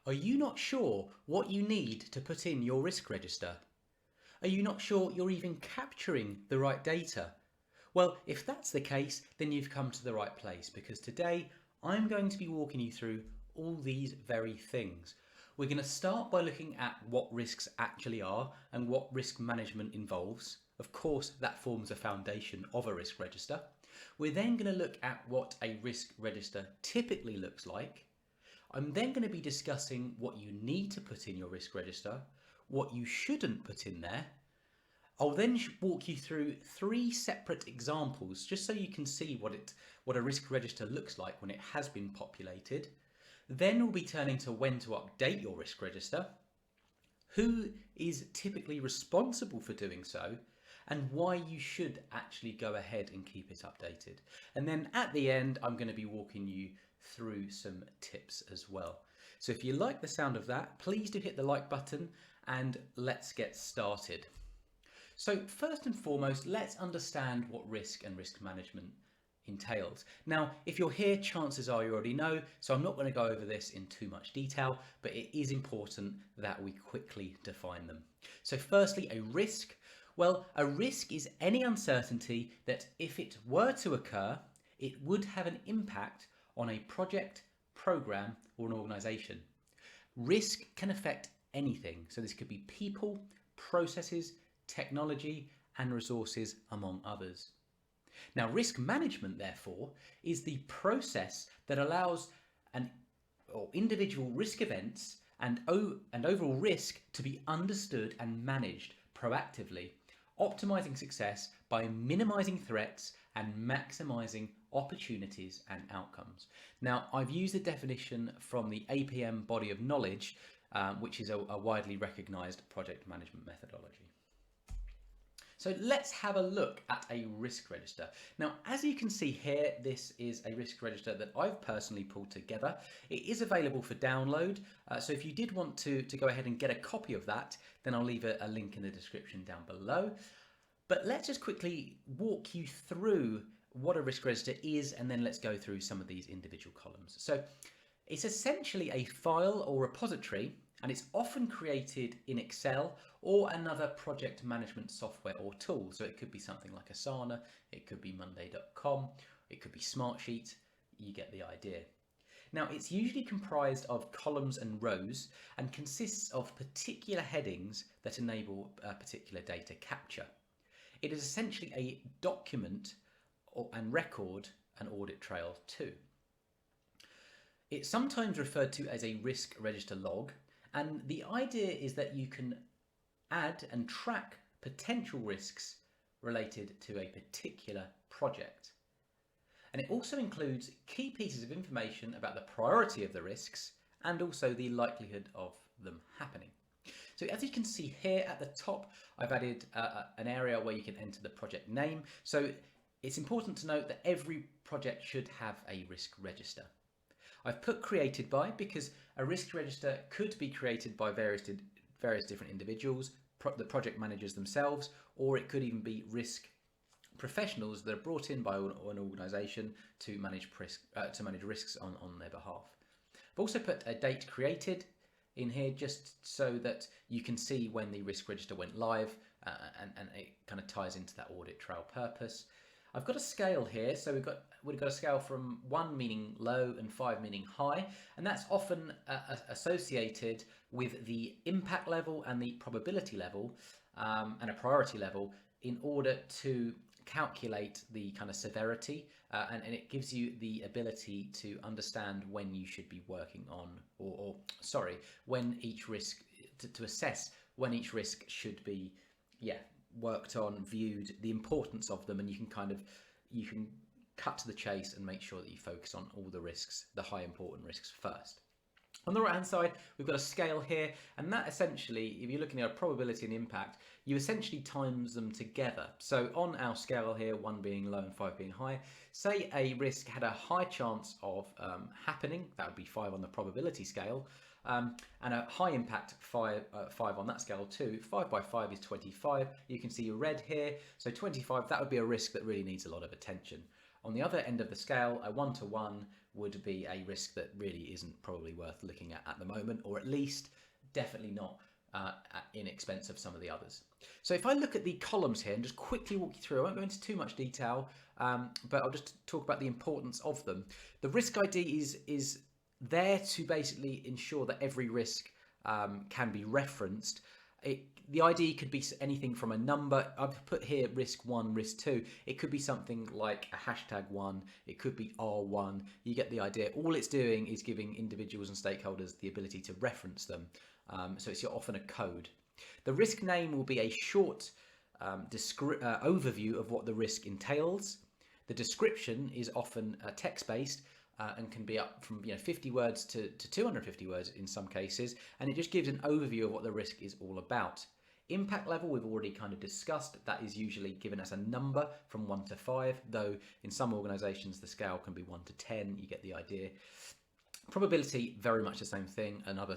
Are you not sure what you need to put in your risk register? Are you not sure you're even capturing the right data? Well, if that's the case, then you've come to the right place because today I'm going to be walking you through all these very things. We're going to start by looking at what risks actually are and what risk management involves. Of course, that forms a foundation of a risk register. We're then going to look at what a risk register typically looks like. I'm then going to be discussing what you need to put in your risk register, what you shouldn't put in there. I'll then walk you through three separate examples just so you can see what a risk register looks like when it has been populated. Then we'll be turning to when to update your risk register, who is typically responsible for doing so, and why you should actually go ahead and keep it updated. And then at the end, I'm going to be walking you through some tips as well. So if you like the sound of that, please do hit the like button and let's get started. So first and foremost, let's understand what risk and risk management entails. Now, if you're here, chances are you already know, so I'm not going to go over this in too much detail, but it is important that we quickly define them. So firstly, a risk. Well, a risk is any uncertainty that if it were to occur, it would have an impact on a project, program, or an organization. Risk can affect anything. So this could be people, processes, technology, and resources, among others. Now, risk management, therefore, is the process that allows individual risk events and overall risk to be understood and managed proactively, optimizing success by minimizing threats and maximizing opportunities and outcomes. Now, I've used a definition from the APM body of knowledge, which is a widely recognized project management methodology. So let's have a look at a risk register. Now, as you can see here, this is a risk register that I've personally pulled together. It is available for download. So if you did want to go ahead and get a copy of that, then I'll leave a link in the description down below. But let's just quickly walk you through what a risk register is, and then let's go through some of these individual columns. So it's essentially a file or repository, and it's often created in Excel or another project management software or tool. So it could be something like Asana, it could be Monday.com, it could be Smartsheet, you get the idea. Now, it's usually comprised of columns and rows and consists of particular headings that enable particular data capture. It is essentially a document and record an audit trail too. It's sometimes referred to as a risk register log, and the idea is that you can add and track potential risks related to a particular project. And it also includes key pieces of information about the priority of the risks and also the likelihood of them happening. So as you can see here at the top, I've added an area where you can enter the project name. So it's important to note that every project should have a risk register. I've put created by because a risk register could be created by various different individuals, the project managers themselves, or it could even be risk professionals that are brought in by an organisation to manage risks on their behalf. I've also put a date created in here just so that you can see when the risk register went live, and it kind of ties into that audit trail purpose. I've got a scale here, so we've got a scale from 1 meaning low and 5 meaning high, and that's often associated with the impact level and the probability level and a priority level in order to calculate the kind of severity, and it gives you the ability to understand when you should be working on, when each risk, to assess when each risk should be, worked on, viewed, the importance of them, and you can cut to the chase and make sure that you focus on all the risks, the high important risks first. On the right hand side, we've got a scale here, and that essentially, if you're looking at a probability and impact, you essentially times them together. So on our scale here, 1 being low and 5 being high, say a risk had a high chance of happening, that would be 5 on the probability scale, and a high impact 5 on that scale too. 5 by 5 is 25. You can see red here, so 25, that would be a risk that really needs a lot of attention. On the other end of the scale, a 1 to 1 would be a risk that really isn't probably worth looking at the moment, or at least definitely not in expense of some of the others. So if I look at the columns here and just quickly walk you through, I won't go into too much detail, but I'll just talk about the importance of them. The risk ID is there to basically ensure that every risk can be referenced. The ID could be anything from a number. I've put here risk 1, risk 2. It could be something like a #1. It could be R1. You get the idea. All it's doing is giving individuals and stakeholders the ability to reference them. So it's often a code. The risk name will be a short overview of what the risk entails. The description is often text-based and can be up from 50 words to 250 words in some cases, and it just gives an overview of what the risk is all about. Impact level we've already kind of discussed. That is usually given as a number from 1 to 5, though in some organisations the scale can be 1 to 10. You get the idea. Probability, very much the same thing, another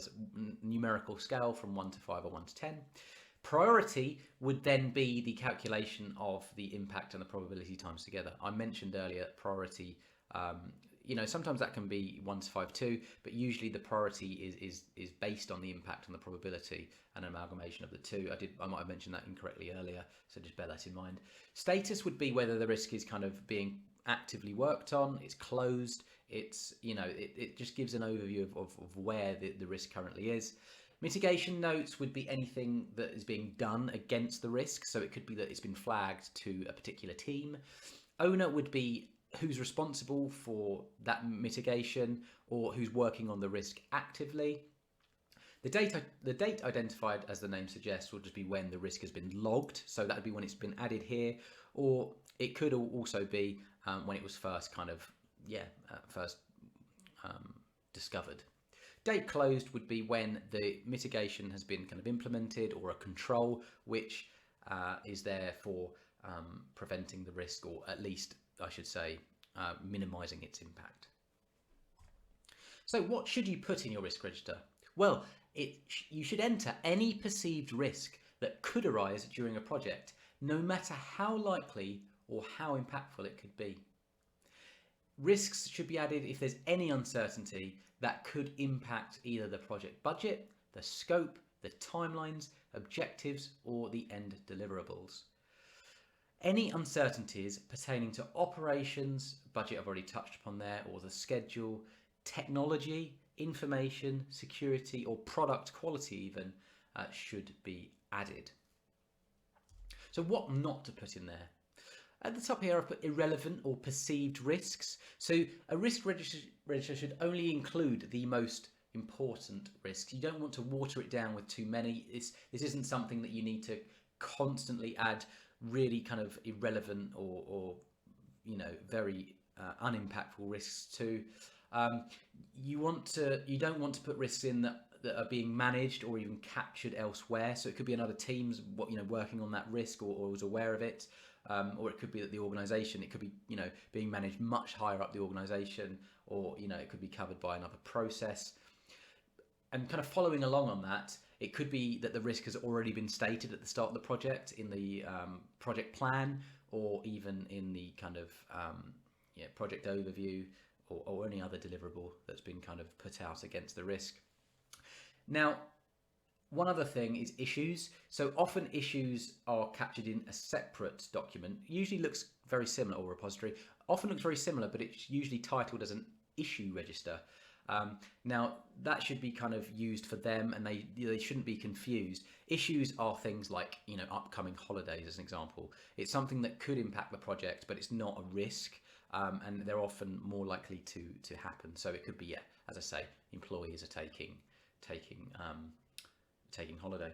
numerical scale from 1 to 5 or 1 to 10. Priority would then be the calculation of the impact and the probability times together. I mentioned earlier priority, sometimes that can be 1 to 5 too, but usually the priority is based on the impact and the probability, an amalgamation of the two. I might have mentioned that incorrectly earlier, so just bear that in mind. Status would be whether the risk is kind of being actively worked on, it's closed, it just gives an overview of where the risk currently is. Mitigation notes would be anything that is being done against the risk, so it could be that it's been flagged to a particular team. Owner would be who's responsible for that mitigation or who's working on the risk actively. The date identified, as the name suggests, will just be when the risk has been logged, so that would be when it's been added here, or it could also be when it was first discovered. Date closed would be when the mitigation has been kind of implemented, or a control which is there for preventing the risk, or at least I should say minimizing its impact. So what should you put in your risk register? Well, you should enter any perceived risk that could arise during a project, no matter how likely or how impactful it could be. Risks should be added if there's any uncertainty that could impact either the project budget, the scope, the timelines, objectives, or the end deliverables. Any uncertainties pertaining to operations, budget I've already touched upon there, or the schedule, technology, information, security, or product quality even should be added. So what not to put in there? At the top here I've put irrelevant or perceived risks. So a risk register should only include the most important risks. You don't want to water it down with too many. This isn't something that you need to constantly add really kind of irrelevant or very unimpactful risks to. You don't want to put risks in that are being managed or even captured elsewhere. So it could be another team's working on that risk or was aware of it, or it could be that the organisation, it could be being managed much higher up the organisation, or it could be covered by another process. And kind of following along on that, it could be that the risk has already been stated at the start of the project in the project plan, or even in the kind of project overview, or any other deliverable that's been kind of put out against the risk. Now, one other thing is issues. So often issues are captured in a separate document, usually looks very similar, or repository, often looks very similar, but it's usually titled as an issue register. Now that should be kind of used for them, and they shouldn't be confused. Issues are things like upcoming holidays, as an example. It's something that could impact the project, but it's not a risk, and they're often more likely to happen. So it could be, as I say, employees are taking holiday.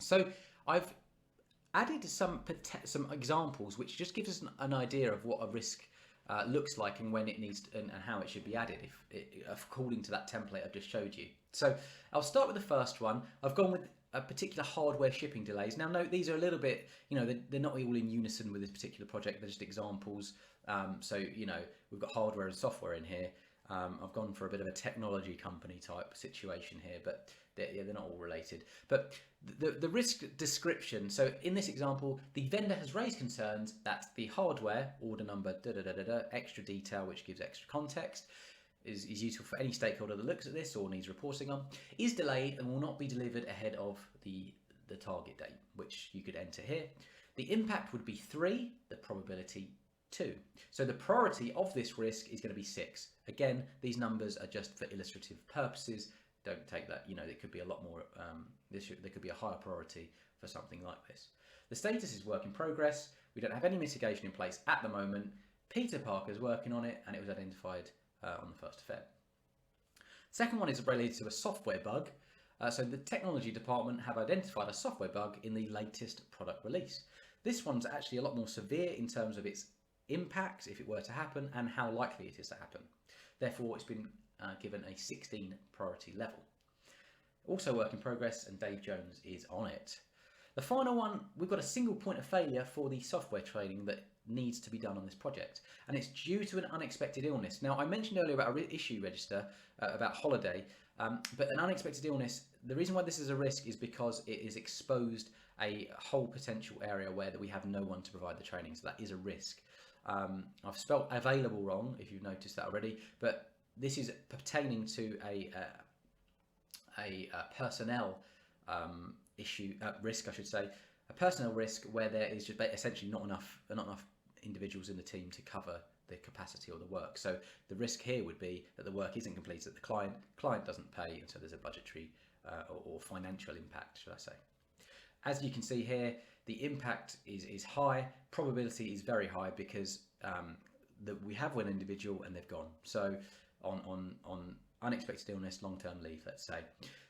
So I've added some examples which just gives us an idea of what a risk looks like and when it needs and how it should be added according to that template I've just showed you. So I'll start with the first one. I've gone with a particular hardware shipping delays. Now note these are a little bit, they're not all in unison with this particular project, they're just examples. So we've got hardware and software in here. I've gone for a bit of a technology company type situation here, but they're not all related. But the risk description, so in this example, the vendor has raised concerns that the hardware, order number, extra detail, which gives extra context, is useful for any stakeholder that looks at this or needs reporting on, is delayed and will not be delivered ahead of the target date, which you could enter here. The impact would be 3, the probability 2. So the priority of this risk is going to be 6. Again, these numbers are just for illustrative purposes. Don't take that, it could be a lot more, there could be a higher priority for something like this. The status is work in progress. We don't have any mitigation in place at the moment. Peter Parker's working on it, and it was identified on the 1st of Feb. Second one is related to a software bug. So the technology department have identified a software bug in the latest product release. This one's actually a lot more severe in terms of its impact if it were to happen and how likely it is to happen. Therefore, it's been given a 16 priority level. Also work in progress, and Dave Jones is on it. The final one, we've got a single point of failure for the software training that needs to be done on this project, and it's due to an unexpected illness. Now, I mentioned earlier about a issue register about holiday, but an unexpected illness, the reason why this is a risk is because it is exposed a whole potential area where that we have no one to provide the training, so that is a risk. I've spelt available wrong if you've noticed that already, but this is pertaining to a personnel issue, risk I should say, a personnel risk where there is just essentially not enough individuals in the team to cover the capacity or the work. So the risk here would be that the work isn't completed, that the client doesn't pay, and so there's a budgetary or financial impact, should I say. As you can see here, the impact is high, probability is very high because we have one individual and they've gone. So on unexpected illness, long-term leave, let's say.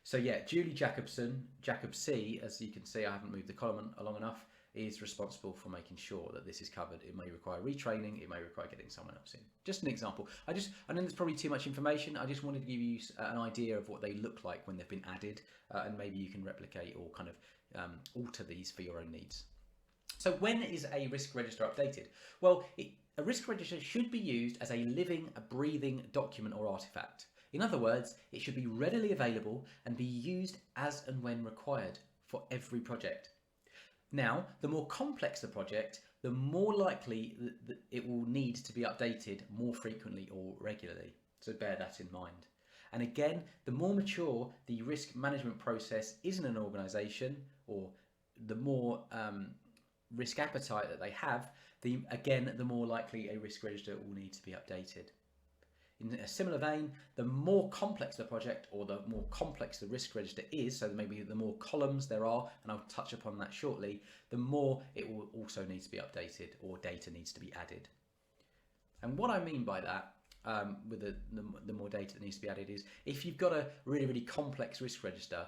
So yeah, Julie Jacobson, Jacob C, as you can see, I haven't moved the column along enough, is responsible for making sure that this is covered. It may require retraining, it may require getting someone else in. Just an example. I know there's probably too much information. I just wanted to give you an idea of what they look like when they've been added, and maybe you can replicate or kind of alter these for your own needs. So when is a risk register updated? Well, a risk register should be used as a living, a breathing document or artifact. In other words, it should be readily available and be used as and when required for every project. Now, the more complex the project, the more likely that it will need to be updated more frequently or regularly. So bear that in mind. And again, the more mature the risk management process is in an organisation, or the more risk appetite that they have, the more likely a risk register will need to be updated. In a similar vein, the more complex the project or the more complex the risk register is, so maybe the more columns there are, and I'll touch upon that shortly, the more it will also need to be updated or data needs to be added. And what I mean by that, with the more data that needs to be added, is if you've got a really, really complex risk register,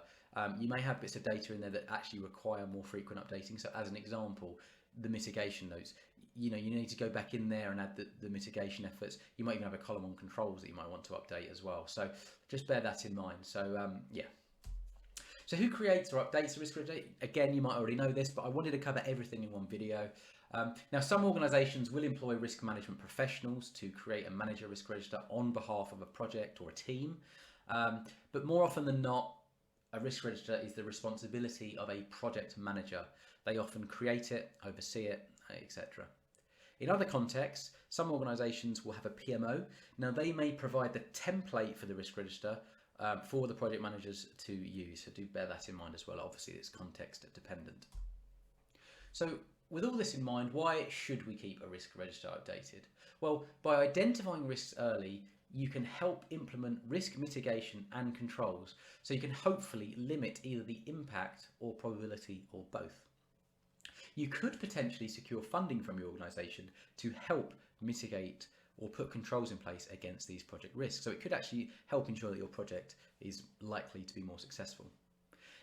you may have bits of data in there that actually require more frequent updating. So as an example, the mitigation notes, you need to go back in there and add the mitigation efforts. You might even have a column on controls that you might want to update as well. So just bear that in mind. So yeah. So who creates or updates a risk register? Again, you might already know this, but I wanted to cover everything in one video. Now, some organisations will employ risk management professionals to create and manage a risk register on behalf of a project or a team. But more often than not, a risk register is the responsibility of a project manager. They often create it, oversee it, etc. In other contexts, some organisations will have a PMO. Now, they may provide the template for the risk register for the project managers to use. So do bear that in mind as well. Obviously, it's context dependent. So with all this in mind, why should we keep a risk register updated? Well, by identifying risks early, you can help implement risk mitigation and controls, so you can hopefully limit either the impact or probability or both. You could potentially secure funding from your organisation to help mitigate or put controls in place against these project risks. So it could actually help ensure that your project is likely to be more successful.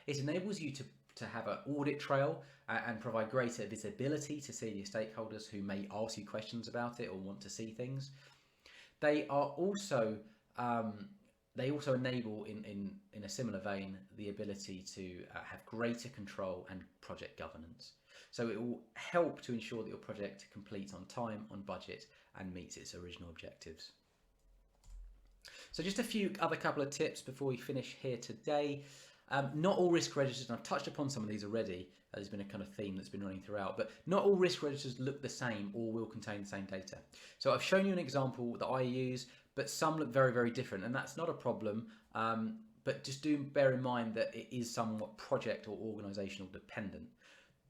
It enables you to have an audit trail and provide greater visibility to senior stakeholders who may ask you questions about it or want to see things. They are also enable, in a similar vein, the ability to have greater control and project governance. So it will help to ensure that your project completes on time, on budget, and meets its original objectives. So just a few other couple of tips before we finish here today. Not all risk registers, and I've touched upon some of these already, there's been a kind of theme that's been running throughout, but not all risk registers look the same or will contain the same data. So I've shown you an example that I use, but some look very, very different, and that's not a problem. But just do bear in mind that it is somewhat project or organizational dependent.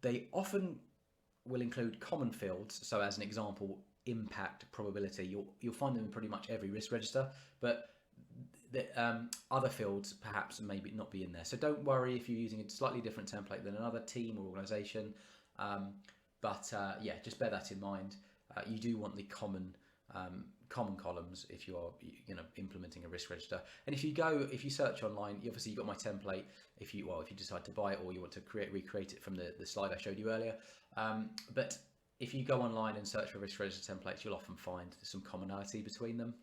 They often will include common fields. So as an example, impact, probability, you'll find them in pretty much every risk register, but the other fields perhaps maybe not be in there. So don't worry if you're using a slightly different template than another team or organization. Yeah, just bear that in mind. You do want the common columns if you are implementing a risk register. And if you search online, obviously you've got my template if you decide to buy it or you want to recreate it from the slide I showed you earlier. But if you go online and search for risk register templates, you'll often find some commonality between them.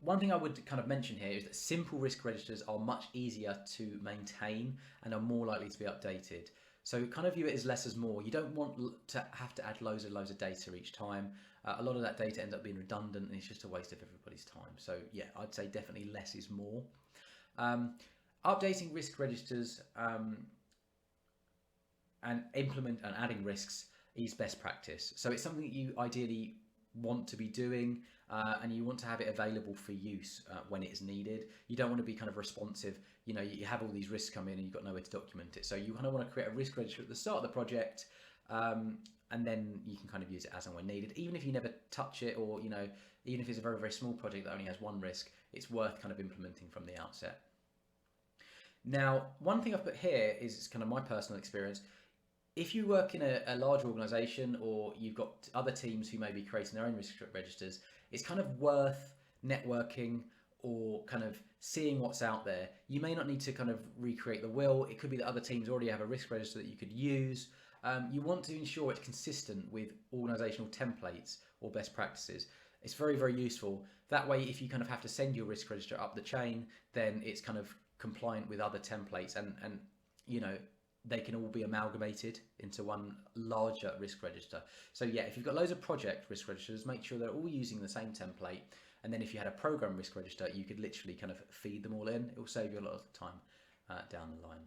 One thing I would kind of mention here is that simple risk registers are much easier to maintain and are more likely to be updated. So kind of view it as less is more. You don't want to have to add loads of data each time. A lot of that data ends up being redundant and it's just a waste of everybody's time. So yeah, I'd say definitely less is more. Updating risk registers and adding risks is best practice. So it's something that you ideally want to be doing and you want to have it available for use when it is needed. You don't want to be kind of responsive. You have all these risks come in and you've got nowhere to document it. So you kind of want to create a risk register at the start of the project and then you can kind of use it as and when needed. Even if you never touch it or, even if it's a very, very small project that only has one risk, it's worth kind of implementing from the outset. Now, one thing I've put here is kind of my personal experience. If you work in a large organization or you've got other teams who may be creating their own risk registers, it's kind of worth networking or kind of seeing what's out there. You may not need to kind of recreate the wheel. It could be that other teams already have a risk register that you could use. You want to ensure it's consistent with organizational templates or best practices. It's very, very useful. That way, if you kind of have to send your risk register up the chain, then it's kind of compliant with other templates and they can all be amalgamated into one larger risk register. So yeah, if you've got loads of project risk registers, make sure they're all using the same template. And then if you had a program risk register, you could literally kind of feed them all in. It will save you a lot of time down the line.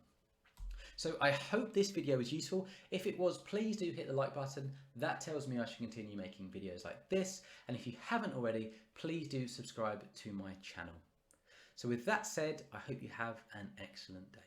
So I hope this video was useful. If it was, please do hit the like button. That tells me I should continue making videos like this. And if you haven't already, please do subscribe to my channel. So with that said, I hope you have an excellent day.